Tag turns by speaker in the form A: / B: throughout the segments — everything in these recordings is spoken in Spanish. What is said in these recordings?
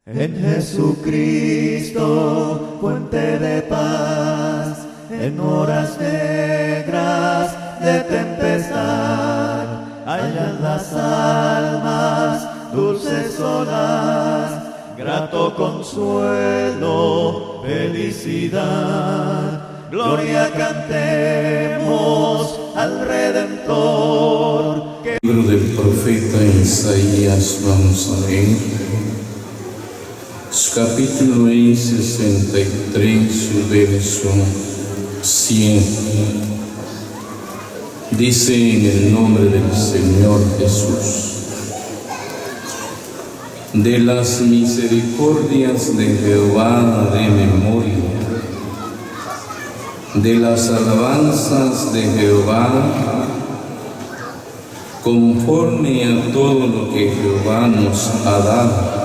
A: En Jesucristo, fuente de paz, en horas negras de tempestad, hallan las almas dulces olas, grato consuelo, felicidad. Gloria cantemos al Redentor.
B: Libro del profeta Isaías, vamos a leer. Su capítulo es 63, su verso 100. Dice en el nombre del Señor Jesús: de las misericordias de Jehová de memoria, de las alabanzas de Jehová, conforme a todo lo que Jehová nos ha dado,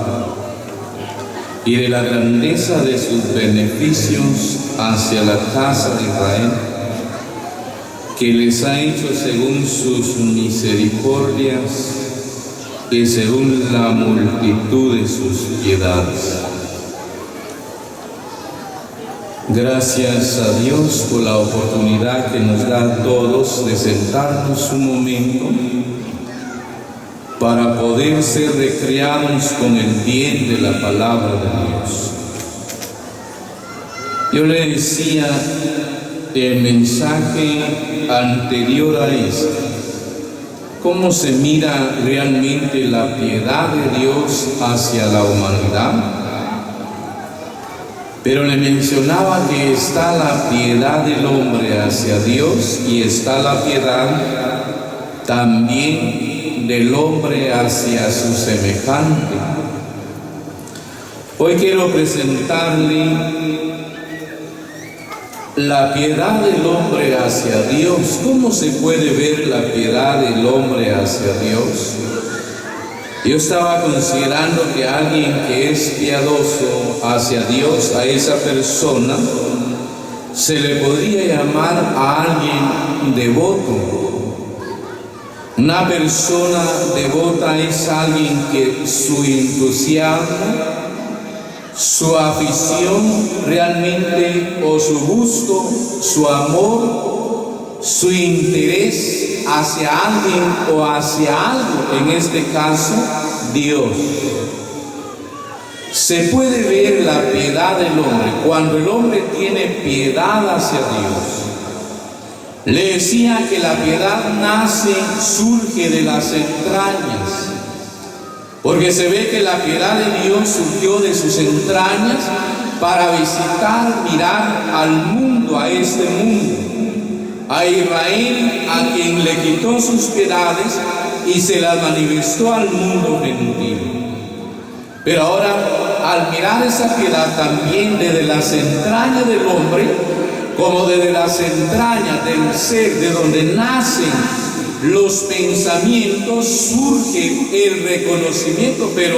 B: y de la grandeza de sus beneficios hacia la casa de Israel, que les ha hecho según sus misericordias y según la multitud de sus piedades. Gracias a Dios por la oportunidad que nos da a todos de sentarnos un momento para poder ser recreados con el bien de la palabra de Dios. Yo le decía el mensaje anterior a este, cómo se mira realmente la piedad de Dios hacia la humanidad. Pero le mencionaba que está la piedad del hombre hacia Dios y está la piedad también del hombre hacia su semejante. Hoy quiero presentarle la piedad del hombre hacia Dios. ¿Cómo se puede ver la piedad del hombre hacia Dios? Yo estaba considerando que alguien que es piadoso hacia Dios, a esa persona se le podría llamar a alguien devoto. Una persona devota es alguien que su entusiasmo, su afición realmente, o su gusto, su amor, su interés hacia alguien o hacia algo, en este caso Dios. Se puede ver la piedad del hombre cuando el hombre tiene piedad hacia Dios. Le decía que la piedad nace, surge de las entrañas, porque se ve que la piedad de Dios surgió de sus entrañas para visitar, mirar al mundo, a este mundo, a Israel, a quien le quitó sus piedades y se las manifestó al mundo gentil. Pero ahora, al mirar esa piedad también desde las entrañas del hombre, como desde las entrañas del ser, de donde nacen los pensamientos, surge el reconocimiento. Pero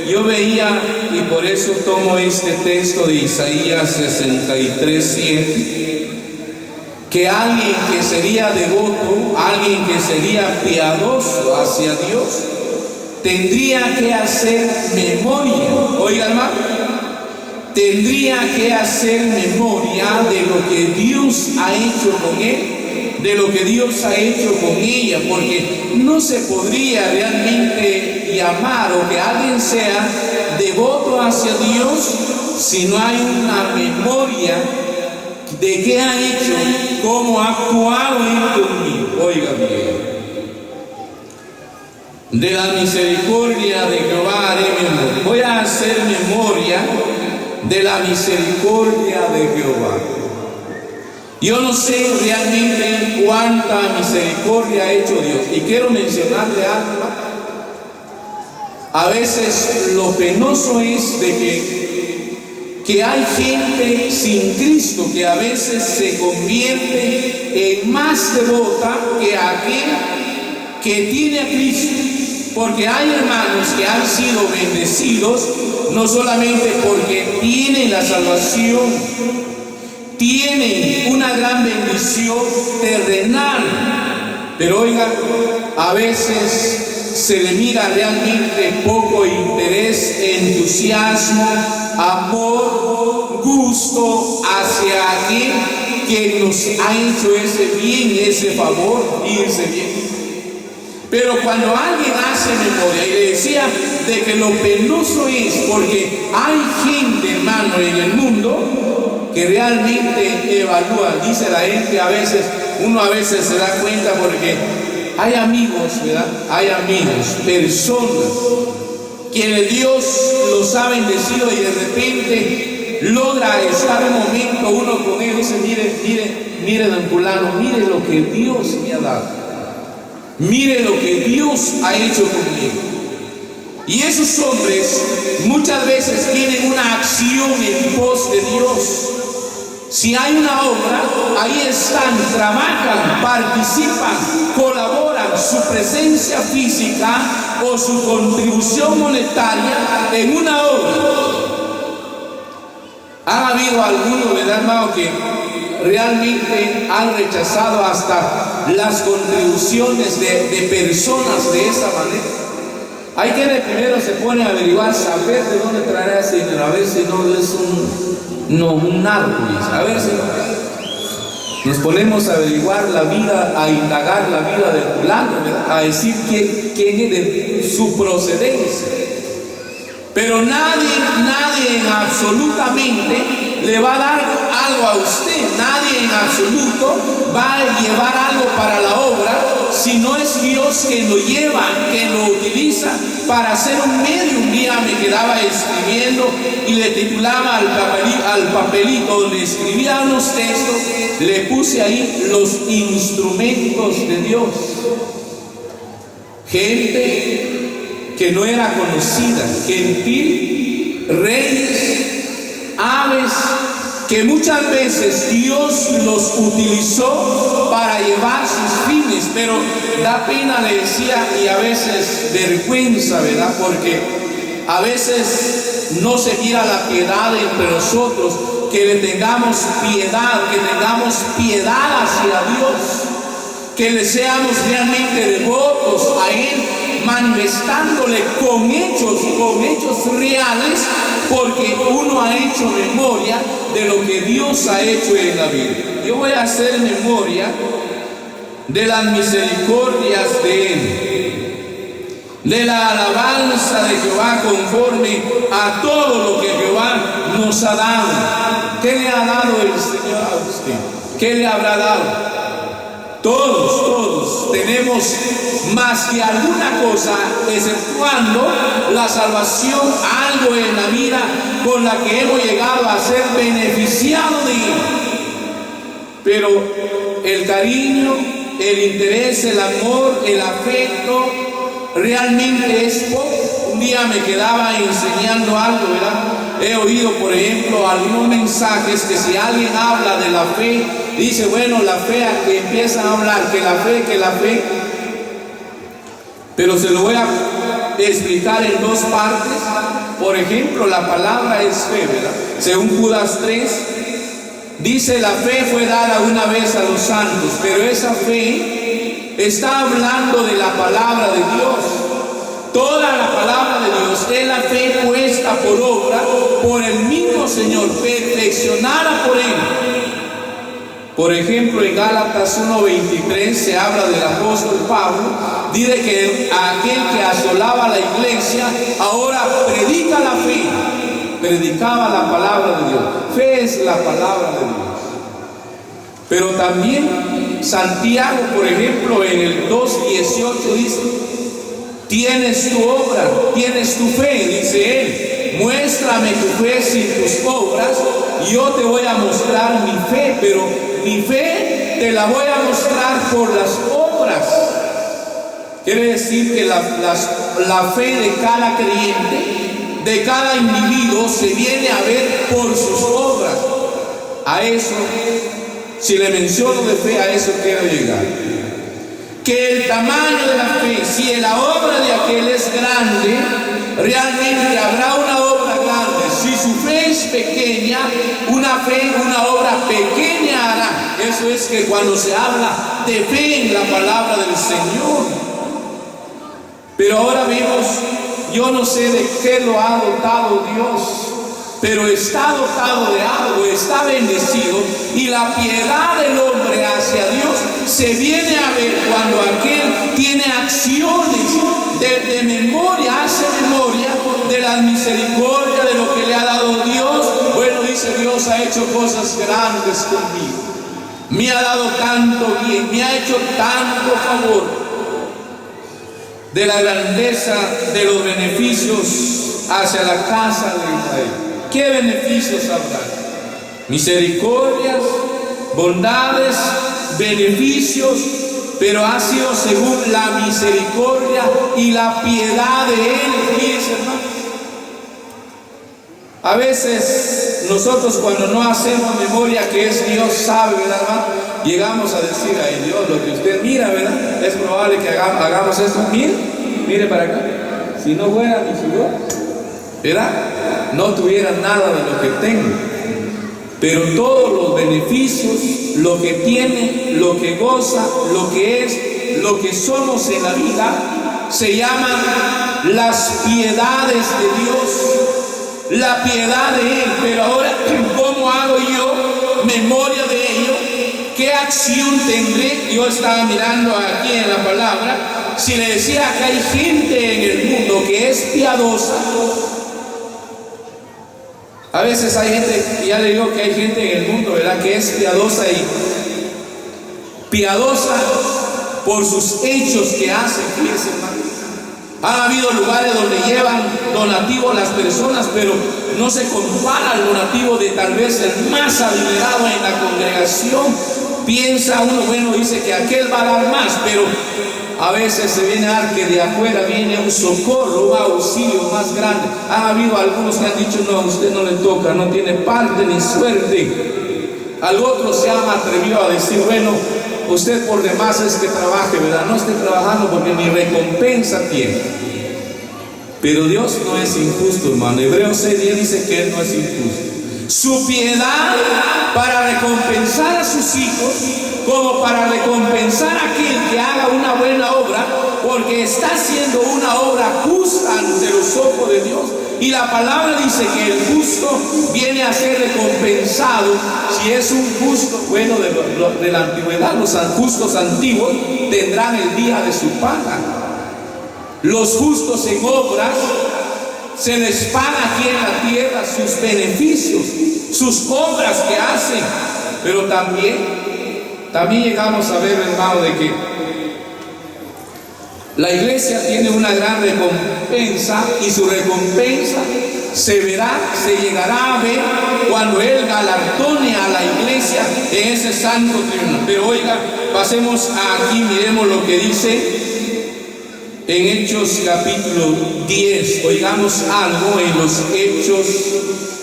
B: yo veía, y por eso tomo este texto de Isaías 63:7, que alguien que sería devoto, alguien que sería piadoso hacia Dios, tendría que hacer memoria. Oiga, hermano, tendría que hacer memoria de lo que Dios ha hecho con él, de lo que Dios ha hecho con ella, porque no se podría realmente llamar o que alguien sea devoto hacia Dios si no hay una memoria de qué ha hecho, cómo ha actuado en conmigo. Oiga bien, de la misericordia de Jehová haré memoria. Voy a hacer memoria de la misericordia de Jehová. Yo no sé realmente cuánta misericordia ha hecho Dios, y quiero mencionarle algo. A veces lo penoso es de que hay gente sin Cristo que a veces se convierte en más devota que aquel que tiene a Cristo. Porque hay hermanos que han sido bendecidos no solamente porque tienen la salvación, tienen una gran bendición terrenal, pero oiga, a veces se le mira realmente poco interés, entusiasmo, amor, gusto hacia aquel que nos ha hecho ese bien, ese favor y ese bien. Pero cuando alguien hace memoria, y le decía de que lo penoso es porque hay gente, hermano, en el mundo que realmente evalúa. Dice la gente uno a veces se da cuenta porque hay amigos, ¿verdad? Hay amigos, personas quienes Dios los ha bendecido y de repente logra estar un momento uno con él y dice, mire, don fulano, mire lo que Dios me ha dado. Mire lo que Dios ha hecho conmigo. Y esos hombres muchas veces tienen una acción en pos de Dios. Si hay una obra, ahí están, trabajan, participan, colaboran, su presencia física o su contribución monetaria en una obra. Ha habido algunos, ¿verdad, hermano?, que realmente han rechazado hasta las contribuciones de personas de esa manera. Hay quienes primero se pone a averiguar, saber de dónde traerá ese dinero, a ver si no es un narco, a ver si no. Nos ponemos a averiguar la vida, a indagar la vida del fulano, a decir quién es de su procedencia. Pero nadie absolutamente le va a dar algo a usted, nadie en absoluto va a llevar algo para la obra, si no es Dios que lo lleva, que lo utiliza para hacer un medio. Un día me quedaba escribiendo y le titulaba al papelito donde escribía unos textos, le puse ahí los instrumentos de Dios. Gente que no era conocida, gentil, reyes, aves, que muchas veces Dios los utilizó para llevar sus fines, pero da pena, le decía, y a veces vergüenza, ¿verdad? Porque a veces no se mira la piedad entre nosotros, que le tengamos piedad, hacia Dios, que le seamos realmente devotos a Él, manifestándole con hechos reales, porque uno ha hecho memoria de lo que Dios ha hecho en la vida. Yo voy a hacer memoria de las misericordias de Él, de la alabanza de Jehová conforme a todo lo que Jehová nos ha dado. ¿Qué le ha dado el Señor a usted? ¿Qué le habrá dado? Todos tenemos más que alguna cosa, exceptuando la salvación, algo en la vida con la que hemos llegado a ser beneficiados de Él. Pero el cariño, el interés, el amor, el afecto, realmente es poco. Un día me quedaba enseñando algo, ¿verdad? He oído, por ejemplo, algunos mensajes que si alguien habla de la fe, dice, bueno, la fe, que empiezan a hablar, que la fe, pero se lo voy a explicar en dos partes. Por ejemplo, la palabra es fe, ¿verdad? Según Judas 3, dice, la fe fue dada una vez a los santos, pero esa fe está hablando de la palabra de Dios. Toda la palabra de Dios es la fe puesta por obra por el mismo Señor, perfeccionada por Él. Por ejemplo, en Gálatas 1:23 se habla del apóstol Pablo, dice que aquel que asolaba la iglesia ahora predica la fe, predicaba la palabra de Dios. Fe es la palabra de Dios. Pero también Santiago, por ejemplo, en el 2:18 dice, tienes tu obra, tienes tu fe, dice él, muéstrame tu fe sin tus obras, y yo te voy a mostrar mi fe, pero mi fe te la voy a mostrar por las obras. Quiere decir que la fe de cada creyente, de cada individuo, se viene a ver por sus obras. A eso, si le menciono de fe, a eso quiero llegar. Que el tamaño de la fe, si la obra de aquel es grande, realmente habrá una obra grande. Si su fe es pequeña, una obra pequeña hará. Eso es que cuando se habla de fe en la palabra del Señor, Pero ahora vemos, yo no sé de qué lo ha dotado Dios, pero está dotado de algo, está bendecido, y la piedad del hombre hacia Dios se viene a ver cuando aquel tiene acciones de memoria, hace memoria de la misericordia, de lo que le ha dado Dios. Bueno, dice, Dios ha hecho cosas grandes conmigo, me ha dado tanto bien, me ha hecho tanto favor. De la grandeza de los beneficios hacia la casa de Israel. ¿Qué beneficios habrá? Misericordias, bondades, beneficios, pero ha sido según la misericordia y la piedad de Él. Fíjense, hermano. A veces nosotros, cuando no hacemos memoria que es Dios sabe, ¿verdad, hermano? Llegamos a decir, ay Dios, lo que usted mira, ¿verdad? Es probable que hagamos esto. Mire para acá. Si no fuera mi sudor, ¿verdad? No tuviera nada de lo que tengo. Pero todos los beneficios, lo que tiene, lo que goza, lo que es, lo que somos en la vida, se llaman las piedades de Dios, la piedad de Él. Pero ahora, ¿cómo hago yo memoria de ello? ¿Qué acción tendré? Yo estaba mirando aquí en la palabra. Si le decía que hay gente en el mundo que es piadosa, a veces hay gente, ya le digo que hay gente en el mundo, ¿verdad?, que es piadosa y piadosa por sus hechos que hacen. Fíjense, hermano. Han habido lugares donde llevan donativo a las personas, pero no se compara al donativo de tal vez el más adinerado en la congregación. Piensa uno, bueno, dice que aquel va a dar más, pero a veces se viene a dar que de afuera viene un socorro, un auxilio más grande. Ha habido algunos que han dicho, no, a usted no le toca, no tiene parte ni suerte. Al otro se ha atrevido a decir, bueno, usted por demás es que trabaje, ¿verdad? No esté trabajando porque ni recompensa tiene. Pero Dios no es injusto, hermano. Hebreos 6:10 dice que Él no es injusto. Su piedad para recompensar a sus hijos, como para recompensar a aquel que haga una buena obra, porque está haciendo una obra justa ante los ojos de Dios. Y la palabra dice que el justo viene a ser recompensado. Si es un justo, bueno, de la antigüedad, los justos antiguos tendrán el día de su paga. Los justos en obras se les paga aquí en la tierra sus beneficios, sus obras que hacen. Pero también llegamos a ver, hermano, de que la iglesia tiene una gran recompensa, y su recompensa se llegará a ver cuando Él galardone a la iglesia en ese santo tribunal. Pero oiga, pasemos aquí, miremos lo que dice en Hechos capítulo 10. Oigamos algo en los Hechos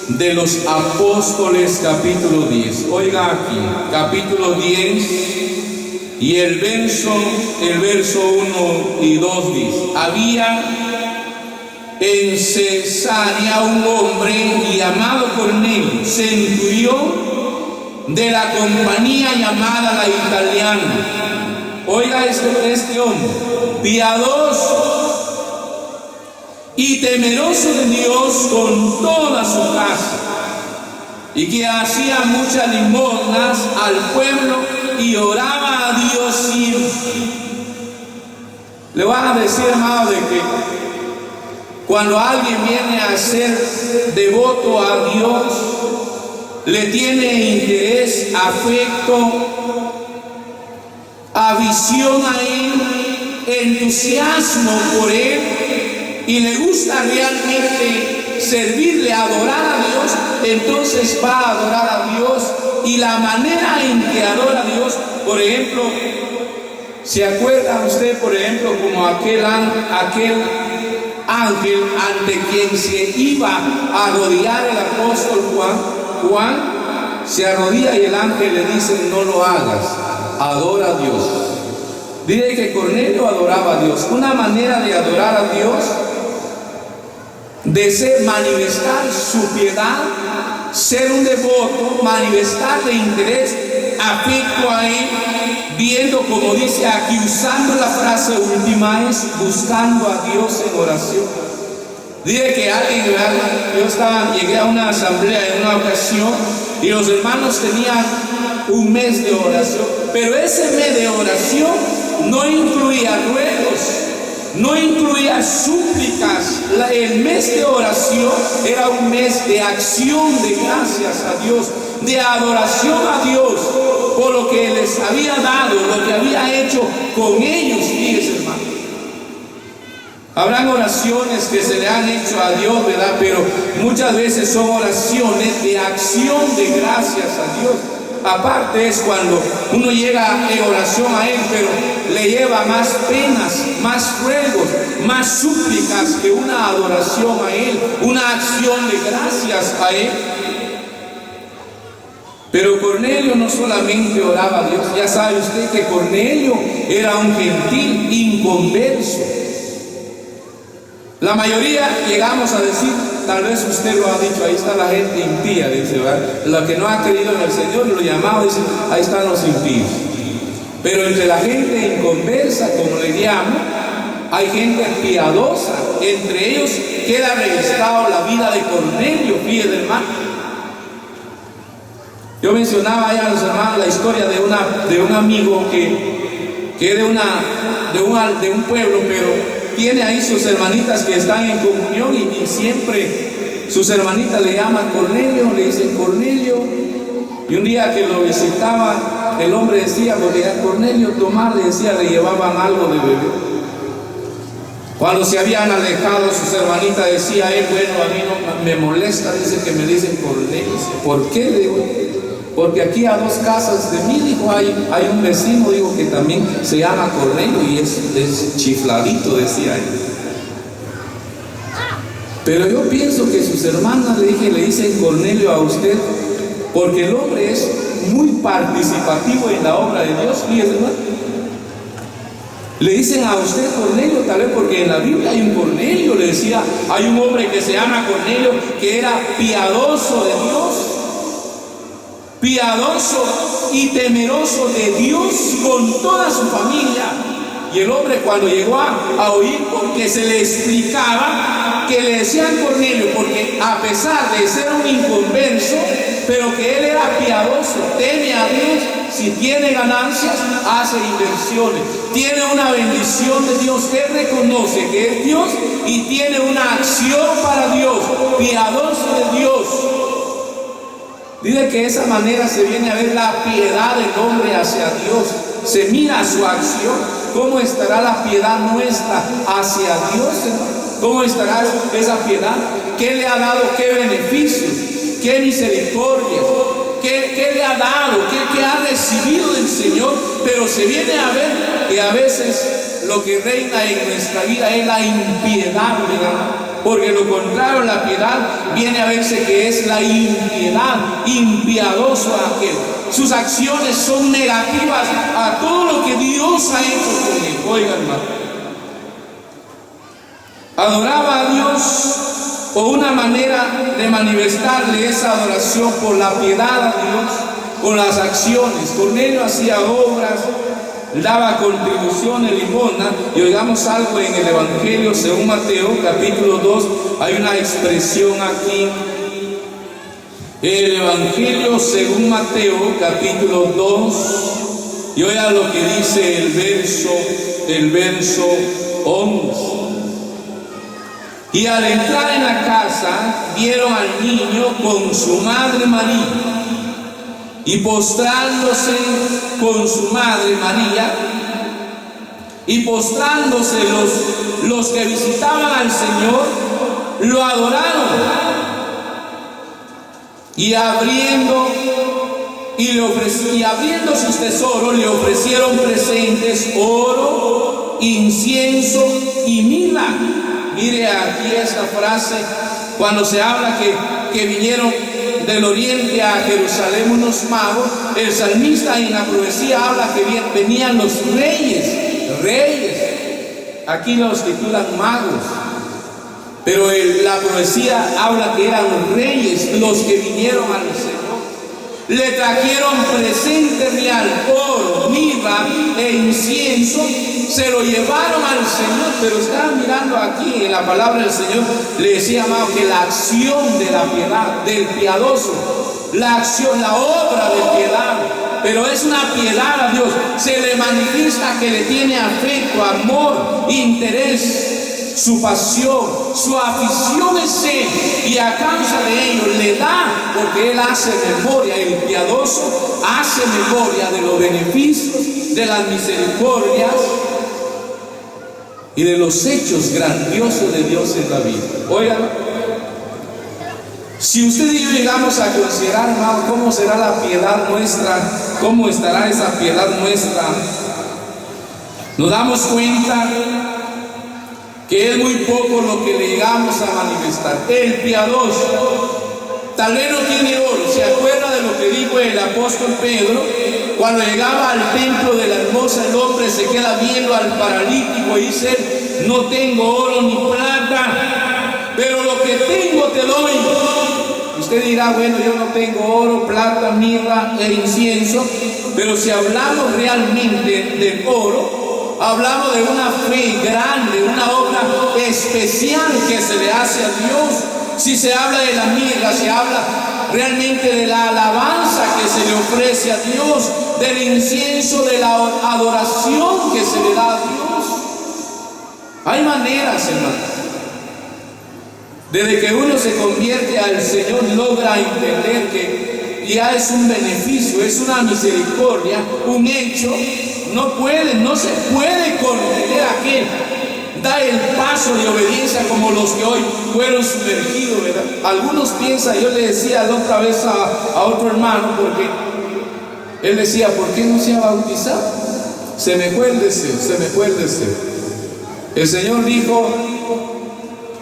B: de los Apóstoles capítulo 10. Oiga aquí, capítulo 10 y el verso 1 y 2 dice: había en Cesarea un hombre llamado Cornelio, centurión de la compañía llamada la Italiana. Oiga este hombre, piadoso y temeroso de Dios con toda su casa, y que hacía muchas limosnas al pueblo y oraba a Dios siempre. Le van a decir, hermano, de que cuando alguien viene a ser devoto a Dios, le tiene interés, afecto, avisión a Él, entusiasmo por Él, y le gusta realmente servirle, adorar a Dios, entonces va a adorar a Dios. Y la manera en que adora a Dios, por ejemplo, ¿se acuerda usted, por ejemplo, como aquel ángel ante quien se iba a arrodillar el apóstol Juan se arrodilla y el ángel le dice: no lo hagas, adora a Dios. Dice que Cornelio adoraba a Dios. Una manera de adorar a Dios manifestar su piedad, ser un devoto, manifestarle interés, afecto a Él, viendo, como dice aquí, usando la frase última, es buscando a Dios en oración. Dice que alguien, llegué a una asamblea en una ocasión y los hermanos tenían un mes de oración, pero ese mes de oración no incluía ruegos, no incluía súplicas. El mes de oración era un mes de acción de gracias a Dios, de adoración a Dios por lo que les había dado, lo que había hecho con ellos. Fíjense, hermano, habrán oraciones que se le han hecho a Dios, ¿verdad? Pero muchas veces son oraciones de acción de gracias a Dios. Aparte es cuando uno llega en oración a Él, pero le lleva más penas, más ruegos, más súplicas que una adoración a Él, una acción de gracias a Él. Pero Cornelio no solamente oraba a Dios, ya sabe usted que Cornelio era un gentil inconverso. La mayoría llegamos a decir, tal vez usted lo ha dicho, ahí está la gente impía, dice, ¿verdad? La que no ha creído en el Señor, lo llamaba, dice, ahí están los impíos. Pero entre la gente inconversa, como le llamo, hay gente piadosa. Entre ellos queda registrado la vida de Cornelio, fíjate, hermano. Yo mencionaba allá a los hermanos la historia de un amigo que es de un pueblo, pero tiene ahí sus hermanitas que están en comunión y siempre sus hermanitas le llaman Cornelio, le dicen Cornelio. Y un día que lo visitaba, el hombre decía, porque a Cornelio tomar, le decía, le llevaban algo de beber. Cuando se habían alejado, sus hermanitas decía él, bueno, a mí no me molesta, dice que me dicen Cornelio. ¿Por qué? Le digo, porque aquí a 2 casas de mí, dijo, hay un vecino, digo, que también se llama Cornelio y es chifladito, decía él. Pero yo pienso que sus hermanas le dicen Cornelio a usted porque el hombre es muy participativo en la obra de Dios. Fíjese, ¿no? Le dicen a usted Cornelio, tal vez porque en la Biblia hay un Cornelio, le decía, hay un hombre que se llama Cornelio que era piadoso de Dios, piadoso y temeroso de Dios con toda su familia. Y el hombre, cuando llegó a oír, porque se le explicaba que le decían Cornelio, porque a pesar de ser un inconverso, pero que él era piadoso, teme a Dios, si tiene ganancias, hace inversiones, tiene una bendición de Dios, él reconoce que es Dios y tiene una acción para Dios, piadoso de Dios. Dice que de esa manera se viene a ver la piedad del hombre hacia Dios, se mira su acción. ¿Cómo estará la piedad nuestra hacia Dios? ¿Cómo estará esa piedad? ¿Qué le ha dado? ¿Qué beneficios? ¿Qué misericordia? ¿Qué le ha dado? ¿Qué ha recibido del Señor? Pero se viene a ver que a veces lo que reina en nuestra vida es la impiedad, ¿verdad? Porque lo contrario, la piedad viene a verse que es la impiedad, impiadoso aquel. Sus acciones son negativas a todo lo que Dios ha hecho con él. Oiga, hermano, adoraba a Dios, o una manera de manifestarle esa adoración por la piedad a Dios, con las acciones. Cornelio hacía obras, daba contribuciones, limosna. Y oigamos algo en el Evangelio según Mateo, capítulo 2, hay una expresión aquí. El Evangelio según Mateo, capítulo 2, y oiga lo que dice el verso 11. Y al entrar en la casa, vieron al niño con su madre María, y postrándose con su madre María, y postrándose los que visitaban al Señor, lo adoraron. Y abriendo sus tesoros, le ofrecieron presentes, oro, incienso y mirra. Mire aquí esta frase, cuando se habla que vinieron del oriente a Jerusalén unos magos, el salmista en la profecía habla que venían los reyes, aquí los titulan magos. Pero la profecía habla que eran reyes los que vinieron al Señor. Le trajeron presente real, oro, mirra e incienso, se lo llevaron al Señor. Pero estaban mirando aquí en la palabra del Señor, le decía, amado, que la acción de la piedad, del piadoso, la acción, la obra de piedad, pero es una piedad a Dios, se le manifiesta que le tiene afecto, amor, interés. Su pasión, su afición es Él, y a causa de ello le da, porque Él hace memoria, el piadoso hace memoria de los beneficios, de las misericordias y de los hechos grandiosos de Dios en la vida. Oigan, si usted y yo llegamos a considerar, hermano, cómo será la piedad nuestra, cómo estará esa piedad nuestra, nos damos cuenta que es muy poco lo que le llegamos a manifestar. El piadoso tal vez no tiene oro. ¿Se acuerda de lo que dijo el apóstol Pedro? Cuando llegaba al templo de la hermosa, el hombre se queda viendo al paralítico y dice: no tengo oro ni plata, pero lo que tengo te doy. Usted dirá: bueno, yo no tengo oro, plata, mirra e incienso. Pero si hablamos realmente del oro, hablamos de una fe grande, una obra especial que se le hace a Dios. Si se habla de la mirra, se habla realmente de la alabanza que se le ofrece a Dios, del incienso, de la adoración que se le da a Dios. Hay maneras, hermanos. Desde que uno se convierte al Señor, logra entender que ya es un beneficio, es una misericordia, un hecho. No se puede contener a aquel. Da el paso de obediencia como los que hoy fueron sumergidos, ¿verdad? Algunos piensan, yo le decía la otra vez a otro hermano, porque él decía: ¿por qué no se ha bautizado? Se me fue el deseo. El Señor dijo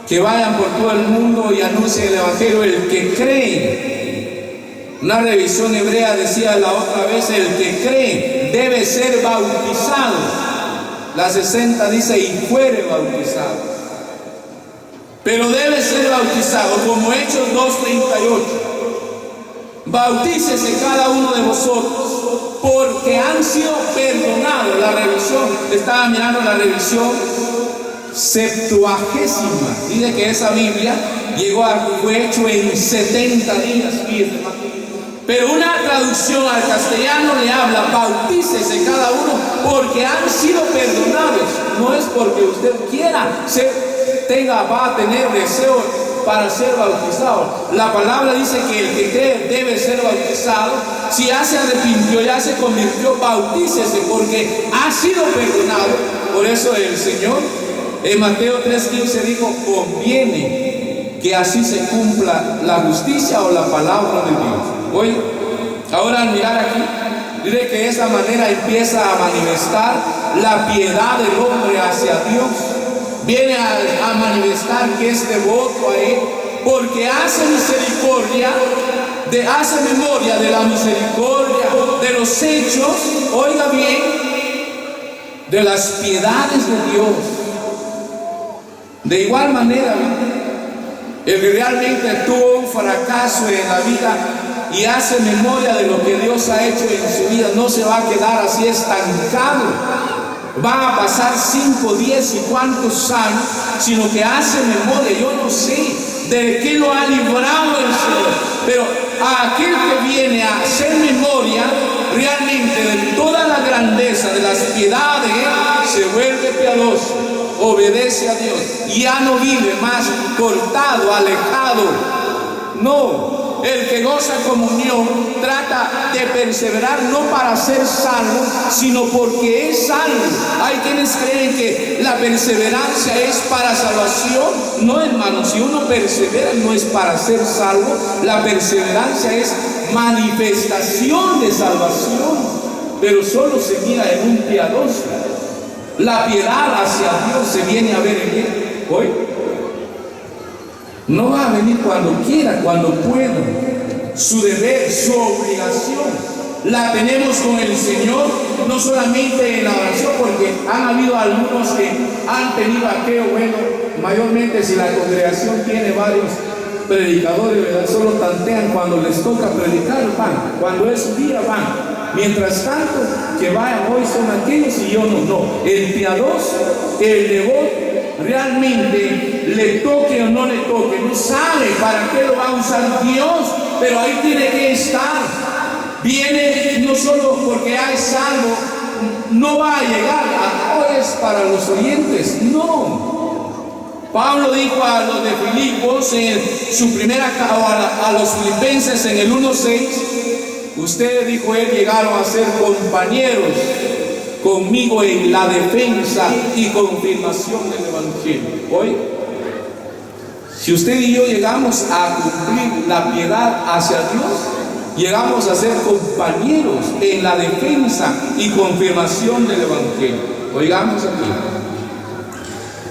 B: que vayan por todo el mundo y anuncien el Evangelio. El que cree, una revisión hebrea decía la otra vez, el que cree debe ser bautizado. La 60 dice: y fuere bautizado. Pero debe ser bautizado, como Hechos 2:38. Bautícese cada uno de vosotros, porque han sido perdonados. La revisión, estaba mirando la revisión Septuagésima, dice que esa Biblia fue hecho en 70 días. Pero una traducción al castellano le habla: bautícese cada uno porque han sido perdonados. No es porque usted quiera va a tener deseo para ser bautizado. La palabra dice que el que cree debe ser bautizado. Si ya se arrepintió, ya se convirtió, bautícese porque ha sido perdonado. Por eso el Señor en Mateo 3:15 dijo: conviene que así se cumpla la justicia o la palabra de Dios. Oye, ahora al mirar aquí, diré que de esa manera empieza a manifestar la piedad del hombre hacia Dios. Viene a manifestar que es devoto a Él, porque hace memoria de la misericordia, de los hechos, oiga bien, de las piedades de Dios. De igual manera, el que realmente tuvo un fracaso en la vida y hace memoria de lo que Dios ha hecho en su vida, no se va a quedar así estancado. Va a pasar 5, 10 y cuántos años, sino que hace memoria. Yo no sé de qué lo ha librado el Señor, pero a aquel que viene a hacer memoria realmente de toda la grandeza de las piedades, se vuelve piadoso, obedece a Dios, y ya no vive más cortado, alejado. No. El que goza comunión trata de perseverar no para ser salvo, sino porque es salvo. Hay quienes creen que la perseverancia es para salvación. No, hermano, si uno persevera no es para ser salvo. La perseverancia es manifestación de salvación, pero solo se mira en un piadoso. La piedad hacia Dios se viene a ver en él. Hoy no va a venir cuando quiera, cuando pueda. Su deber, su obligación, la tenemos con el Señor, no solamente en la oración, porque han habido algunos que han tenido aquello, bueno, mayormente si la congregación tiene varios predicadores, ¿verdad? Solo tantean cuando les toca predicar, van. Cuando es su día, van. Mientras tanto, que vayan, hoy son aquellos y yo no. El piadoso, el devoto, realmente le toque o no le toque, no sabe para qué lo va a usar Dios, pero ahí tiene que estar. Viene no solo porque ya es salvo, no va a llegar a es para los oyentes, no. Pablo dijo a los de Filipos en su primera a los filipenses en el 1:6, ustedes, dijo él, llegaron a ser compañeros conmigo en la defensa y confirmación del evangelio. Hoy, si usted y yo llegamos a cumplir la piedad hacia Dios, llegamos a ser compañeros en la defensa y confirmación del evangelio. Oigamos aquí.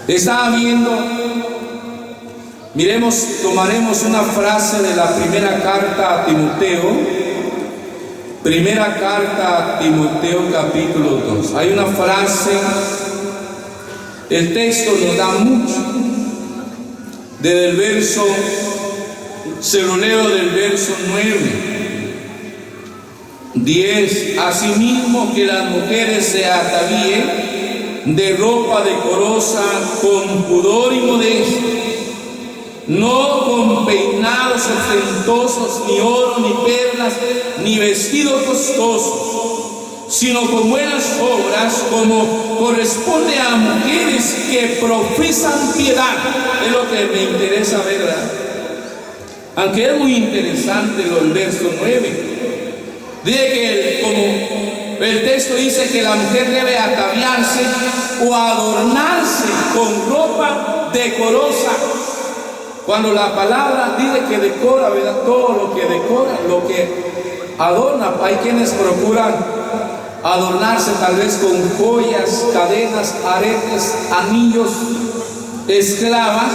B: Estaba viendo, miremos, tomaremos una frase de la primera carta a Timoteo. Primera carta a Timoteo capítulo 2. Hay una frase, el texto nos da mucho. Desde el verso, se lo leo del verso 9, 10. Asimismo que las mujeres se atavíen de ropa decorosa, con pudor y modestia, no con peinados ostentosos, ni oro, ni perlas, ni vestidos costosos, sino con buenas obras, como corresponde a mujeres que profesan piedad. Es lo que me interesa ver, ¿verdad? Aunque es muy interesante el verso 9. Dice que como el texto dice que la mujer debe ataviarse o adornarse con ropa decorosa. Cuando la palabra dice que decora, ¿verdad? Todo lo que decora, lo que adorna. Hay quienes procuran adornarse tal vez con joyas, cadenas, aretes, anillos, esclavas,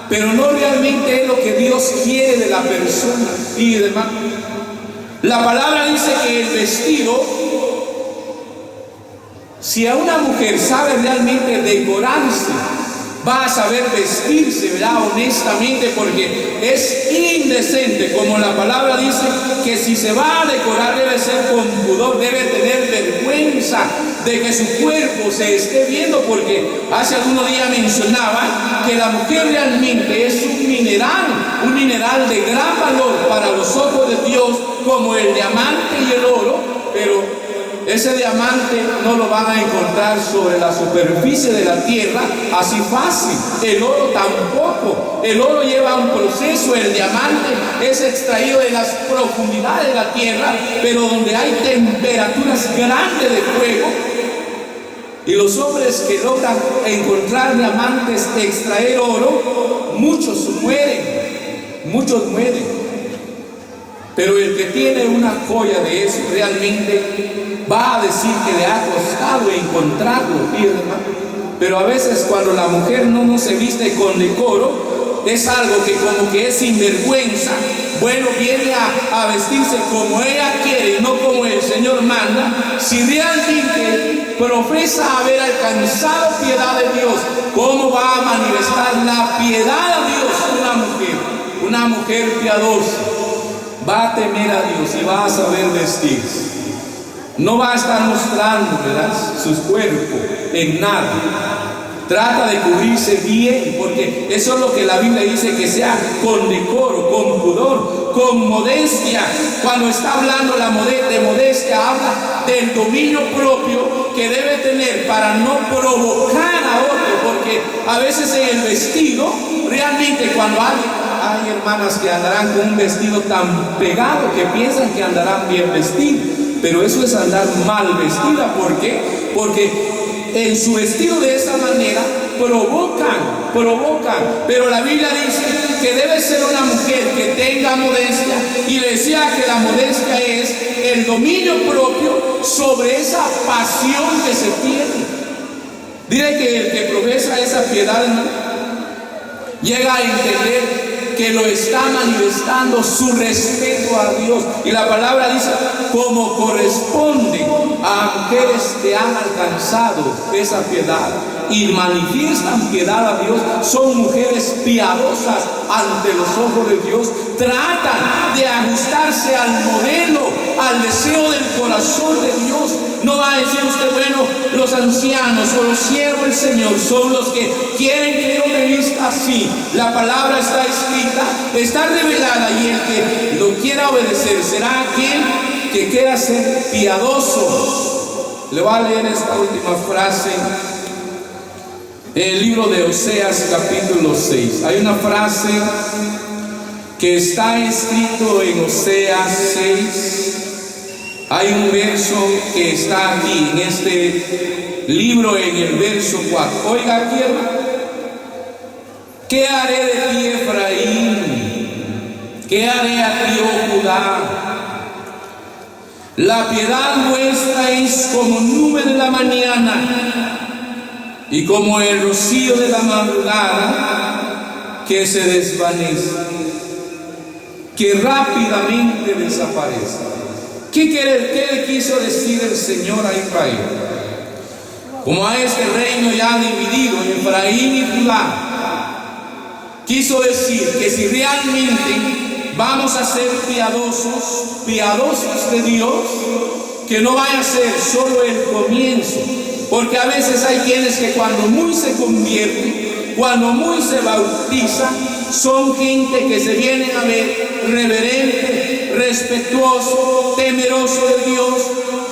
B: pero no realmente es lo que Dios quiere de la persona y demás. La palabra dice que el vestido, si a una mujer sabe realmente decorarse, va a saber vestirse, ¿verdad? Honestamente, porque es indecente, como la palabra dice, que si se va a decorar debe ser con pudor, debe tener vergüenza de que su cuerpo se esté viendo, porque hace algunos días mencionaba que la mujer realmente es un mineral de gran valor para los ojos de Dios, como el diamante y el oro, pero ese diamante no lo van a encontrar sobre la superficie de la tierra así fácil. El oro tampoco. El oro lleva un proceso. El diamante es extraído de las profundidades de la tierra, pero donde hay temperaturas grandes de fuego. Y los hombres que logran encontrar diamantes, extraer oro, muchos mueren. Pero el que tiene una joya de eso realmente va a decir que le ha costado encontrarlo. Pero a veces cuando la mujer no se viste con decoro, es algo que como que es sinvergüenza. Bueno, viene a vestirse como ella quiere, no como el Señor manda. Si realmente profesa haber alcanzado piedad de Dios, ¿cómo va a manifestar la piedad de Dios una mujer piadosa? Va a temer a Dios y va a saber vestirse. No va a estar mostrando, ¿verdad?, sus cuerpos en nada. Trata de cubrirse bien, porque eso es lo que la Biblia dice, que sea con decoro, con pudor, con modestia. Cuando está hablando de modestia, habla del dominio propio que debe tener para no provocar a otro, porque a veces en el vestido, realmente cuando hay hermanas que andarán con un vestido tan pegado que piensan que andarán bien vestidos, pero eso es andar mal vestida. ¿Por qué? Porque en su vestido de esa manera provocan. Pero la Biblia dice que debe ser una mujer que tenga modestia, y decía que la modestia es el dominio propio sobre esa pasión que se tiene. Dice que el que profesa esa piedad, ¿no?, llega a entender que lo está manifestando su respeto a Dios. Y la palabra dice, como corresponde a mujeres que han alcanzado esa piedad. y manifiestan piedad a Dios, son mujeres piadosas ante los ojos de Dios, tratan de ajustarse al modelo, al deseo del corazón de Dios. No va a decir usted, bueno, los ancianos o los siervos del Señor son los que quieren que yo me vista así. La palabra está escrita, está revelada, y el que lo quiera obedecer será aquel que quiera ser piadoso. Le voy a leer esta última frase en el libro de Oseas capítulo 6. Hay una frase que está escrito en Oseas 6. Hay un verso que está aquí en este libro, en el verso 4. Oiga aquí, hermano. ¿Qué haré de ti, Efraín? ¿Qué haré a ti, oh Judá? La piedad vuestra es como nube de la mañana y como el rocío de la madrugada que se desvanece, que rápidamente desaparece. ¿Qué le quiso decir el Señor a Israel? Como a este reino ya dividido, Efraín y Judá, quiso decir que si realmente vamos a ser piadosos de Dios, que no vaya a ser solo el comienzo, porque a veces hay quienes que cuando muy se convierten, cuando muy se bautiza, son gente que se vienen a ver reverente, respetuoso, temeroso de Dios,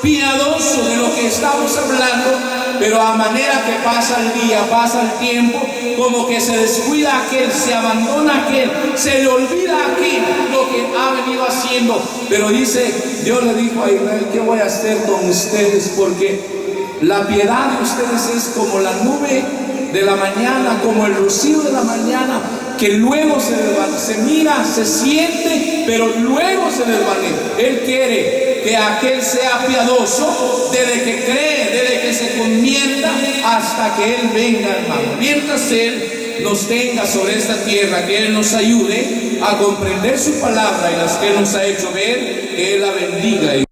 B: piadoso de lo que estamos hablando, pero a manera que pasa el día, pasa el tiempo, como que se descuida aquel, se abandona aquel, se le olvida aquel lo que ha venido haciendo. Pero dice, Dios le dijo a Israel, ¿qué voy a hacer con ustedes? Porque la piedad de ustedes es como la nube de la mañana, como el rocío de la mañana, que luego se mira, se siente, pero luego se desvanece. Él quiere que aquel sea piadoso desde que cree, desde que se convierta hasta que Él venga, hermano. Mientras Él nos tenga sobre esta tierra, que Él nos ayude a comprender su palabra y las que Él nos ha hecho ver, que Él la bendiga.